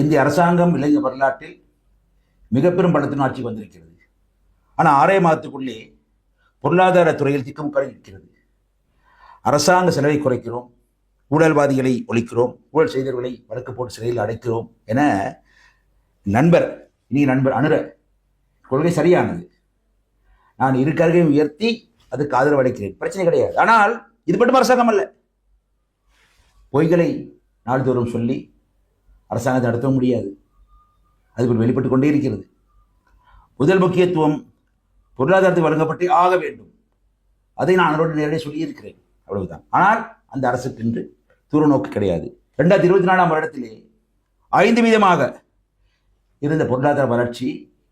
இந்திய அரசாங்கம் இலங்கை வரலாற்றில் மிக பெரும் பலத்தின் ஆட்சிக்கு வந்திருக்கிறது. ஆனால் 6 மாதத்துக்குள்ளே பொருளாதார துறையில் திக்குமுக்காடி இருக்கிறது. அரசாங்க செலவை குறைக்கிறோம், ஊழல்வாதிகளை ஒழிக்கிறோம், ஊழல் செய்தவர்களை வழக்கு போட்டு சிறையில் அடைக்கிறோம் என நண்பர் அனுர கொள்கை சரியானது. நான் இரு கருகையும் உயர்த்தி அதுக்கு ஆதரவு அளிக்கிறேன், பிரச்சனை கிடையாது. ஆனால் இது மட்டும் அரசாங்கம் அல்ல. பொய்களை நாள்தோறும் சொல்லி அரசாங்கத்தை நடத்தவும் முடியாது. அதுபோல் வெளிப்பட்டுக் கொண்டே இருக்கிறது. முதல் முக்கியத்துவம் பொருளாதாரத்துக்கு வழங்கப்பட்டு ஆக வேண்டும். அதை நான் அவரோடு நேரடியாக சொல்லியிருக்கிறேன், அவ்வளவுதான். ஆனால் அந்த அரசுக்கு இன்று தூர நோக்கு கிடையாது. 2024 வருடத்திலே 5% இருந்த பொருளாதார வளர்ச்சி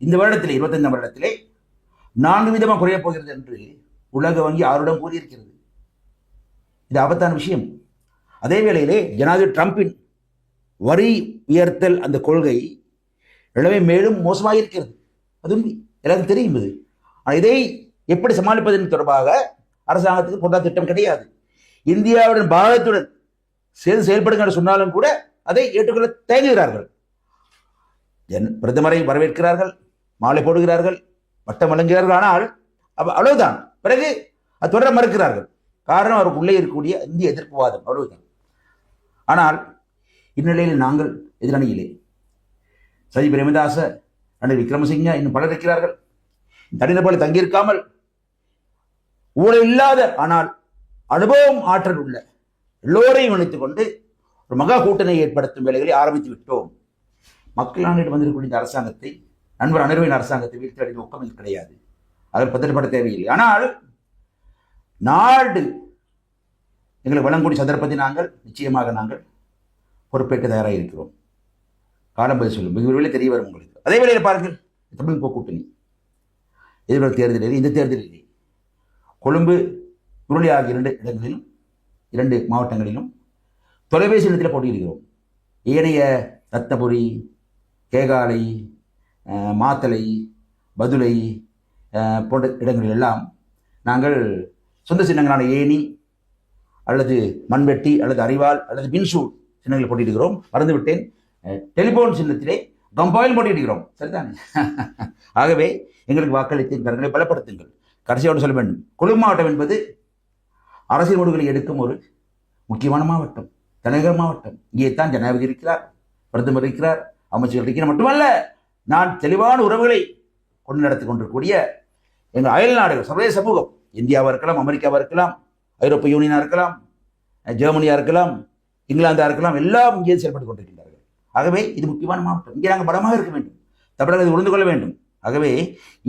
இந்த வருடத்திலே 25 வருடத்திலே 4% குறையப் போகிறது என்று உலக வங்கி 6 கூறியிருக்கிறது. இது ஆபத்தான விஷயம். அதே வேளையிலே ஜனாதிபதி டிரம்பின் வரி உயர்த்தல் அந்த கொள்கை நிலைமை மேலும் மோசமாக இருக்கிறது. அது உண்மை, எல்லாருக்கும் தெரியும். இது இதை எப்படி சமாளிப்பதன் தொடர்பாக அரசாங்கத்துக்கு பொருளாதார திட்டம் கிடையாது. இந்தியாவுடன் பாரதத்துடன் சேர்ந்து செயல்படுங்க சொன்னாலும் கூட அதை ஏற்றுக்கொள்ள தயங்குகிறார்கள். பிரதமரை வரவேற்கிறார்கள், மாலை போடுகிறார்கள், வட்டம் வழங்குகிறார்கள். ஆனால் அவ்வளவுதான். பிறகு அது தொடர மறுக்கிறார்கள். காரணம் அவருக்கு உள்ளே இருக்கக்கூடிய இந்திய எதிர்ப்புவாதம், அவ்வளவுதான். ஆனால் இந்நிலையில் நாங்கள் எதிரணியிலே சஜி பிரேமதாச, ரணில் விக்ரமசிங்க, இன்னும் பலர் இருக்கிறார்கள். தனிநபர்களை தங்கியிருக்காமல் ஊழல் இல்லாத ஆனால் அனுபவம் ஆற்றல் உள்ள எல்லோரையும் இணைத்துக் கொண்டு ஒரு மகா கூட்டணி ஏற்படுத்தும் வேலைகளை ஆரம்பித்து விட்டோம். மக்கள் நாளிடம் வந்திருக்கக்கூடிய இந்த அரசாங்கத்தை, நண்பர் அனுர்வின் அரசாங்கத்தை வீழ்த்தி நோக்கம் கிடையாது. அதில் பதற்றப்பட தேவையில்லை. ஆனால் நாடு எங்களுக்கு வழங்கக்கூடிய சந்தர்ப்பத்தை நிச்சயமாக பொறுப்பேற்க தயாராக இருக்கிறோம். காலம் பதில் சொல்லும், மிக விரைவில் தெரிய வரும் உங்களுக்கு. அதே வேளையில் பாருங்கள், தமிழ் கூட்டணி எதிர்வரும் தேர்தலில், இந்த தேர்தலில் கொழும்பு, உருளி ஆகிய 2 இடங்களிலும் 2 மாவட்டங்களிலும் தொலைபேசி நிலையத்தில் போட்டியிடுகிறோம். ஏனைய ரத்னபுரி, கேகாலை, மாத்தலை, பதுளை போன்ற இடங்களில் எல்லாம் நாங்கள் சொந்த சின்னங்களான ஏணி அல்லது மண்வெட்டி அல்லது அரிவாள் அல்லது மின்சூர் சின்னங்களை போட்டியிடுகிறோம். மறந்துவிட்டேன், டெலிபோன் சின்னத்திலே கம்பாயில் போட்டியிடுகிறோம். சரிதானே? ஆகவே எங்களுக்கு வாக்களித்து கருங்களை பலப்படுத்துங்கள். கடைசியோடு சொல்ல வேண்டும், கொழும்பு மாவட்டம் என்பது அரசியல் முடிவுகளை எடுக்கும் ஒரு முக்கியமான மாவட்டம், தலைநகர் மாவட்டம். இங்கே தான் ஜனாதிபதி இருக்கிறார், பிரதமர் இருக்கிறார், அமைச்சர்கள் இருக்கிறார். மட்டுமல்ல, நான் தெளிவான உறவுகளை கொண்டு நடத்தி கொண்டிருக்கக்கூடிய எங்கள் அயல் நாடுகள், சர்வதேச சமூகம், இந்தியாவாக இருக்கலாம், அமெரிக்காவாக இருக்கலாம், ஐரோப்பிய யூனியனாக இருக்கலாம், ஜெர்மனியாக இருக்கலாம், இங்கிலாந்தாக இருக்கலாம், எல்லாம் இங்கே செயல்பட்டுக் கொண்டிருக்கின்றார்கள். ஆகவே இது முக்கியமான மாவட்டம். இங்கே நாங்கள் பலமாக இருக்க வேண்டும், தமிழகம் இதை உணர்ந்து கொள்ள வேண்டும். ஆகவே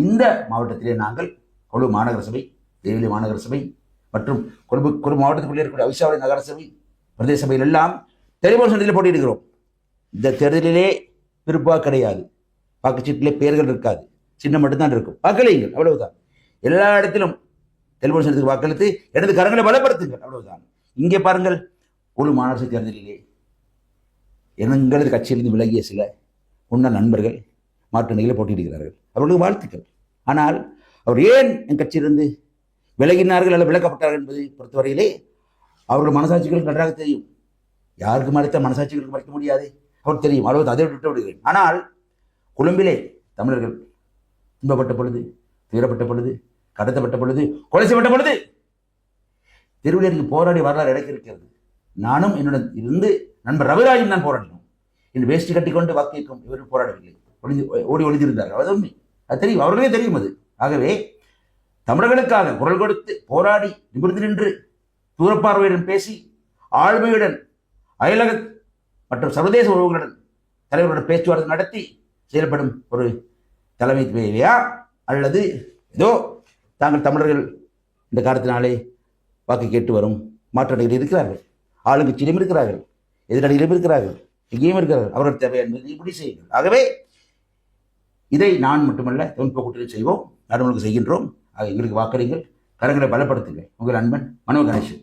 இந்த மாவட்டத்திலே நாங்கள் கொழும்பு மாநகர சபை, தேயிலை மாநகர சபை மற்றும் கொழும்பு மாவட்டத்துக்குள்ளே இருக்கக்கூடிய அவிசாவளி நகர சபை, பிரதேச சபையில் எல்லாம் டெலிபோன் சந்தையில் போட்டியிடுகிறோம். இந்த தேர்தலிலே விருப்பா கிடையாது, வாக்குச்சீட்டிலே பெயர்கள் இருக்காது, சின்னம் மட்டும்தான் இருக்கும். வாக்களியுங்கள், அவ்வளவுதான். எல்லா இடத்திலும் டெலிபோன் சந்தைக்கு வாக்களித்து எனது கரங்களை பலப்படுத்துங்கள், அவ்வளவுதான். இங்கே பாருங்கள், கொழும்பு மாநகர சபை தேர்தலிலே எங்களது கட்சியிலிருந்து விலகிய சில முன்னாள் நண்பர்கள் மாற்றுநிலையில் போட்டியிடுகிறார்கள். அவர்களுக்கு வாழ்த்துக்கள். ஆனால் அவர் ஏன் என் கட்சியிலிருந்து விலகினார்கள் அல்லது விலக்கப்பட்டார்கள் என்பதை பொறுத்தவரையிலே அவர்கள் மனசாட்சிகளுக்கு நன்றாக தெரியும். யாருக்கு மறைத்த மனசாட்சிகளுக்கு மறைக்க முடியாது, அவர் தெரியும். அவ்வளவு அதை விட்டு விடுகிறேன். ஆனால் கொழும்பிலே தமிழர்கள் துன்பப்பட்ட பொழுது, துயரப்பட்ட பொழுது, கடத்தப்பட்ட பொழுது, கொலை செய்யப்பட்ட பொழுது தெருவில் போராடி வரலாறு எனக்கு இருக்கிறது. நானும் என்னுடன் இருந்து நண்பர் ரவிராஜும் தான் போராடினோம். இன்று வேஷ்டி கட்டிக்கொண்டு வாக்கியம் இவர்கள் போராடவில்லை, ஓடி ஒளிந்திருந்தார்கள். அது உண்மை, அது தெரியும், அவர்களே தெரியும் அது. ஆகவே தமிழர்களுக்காக குரல் கொடுத்து போராடி நிமிர்ந்து நின்று தூரப்பார்வையுடன் பேசி ஆழ்மையுடன் அயலக மற்றும் சர்வதேச உறவுகளுடன் தலைவருடன் பேச்சுவார்த்தை நடத்தி செயல்படும் ஒரு தலைமை தேவையா, அல்லது ஏதோ தாங்கள் தமிழர்கள் இந்த காலத்தினாலே வாக்கு கேட்டு வரும் மாற்றடையில் இருக்கிறார்கள், ஆளுங்கட்சியிலும் இருக்கிறார்கள், எதிரடியிலும் இருக்கிறார்கள், எங்கேயும் இருக்கிறார்கள், அவர்கள் தேவை என்பதை இப்படி செய்யுங்கள். ஆகவே இதை நான் மட்டுமல்ல தொழில்நுட்ப கூட்டத்தில் செய்வோம், நடுவர்களுக்கு செய்கின்றோம். எங்களுக்கு வாக்களிங்கள், கரங்களை பலப்படுத்துங்கள். உங்கள் அன்பன் மனோ கணேசன்.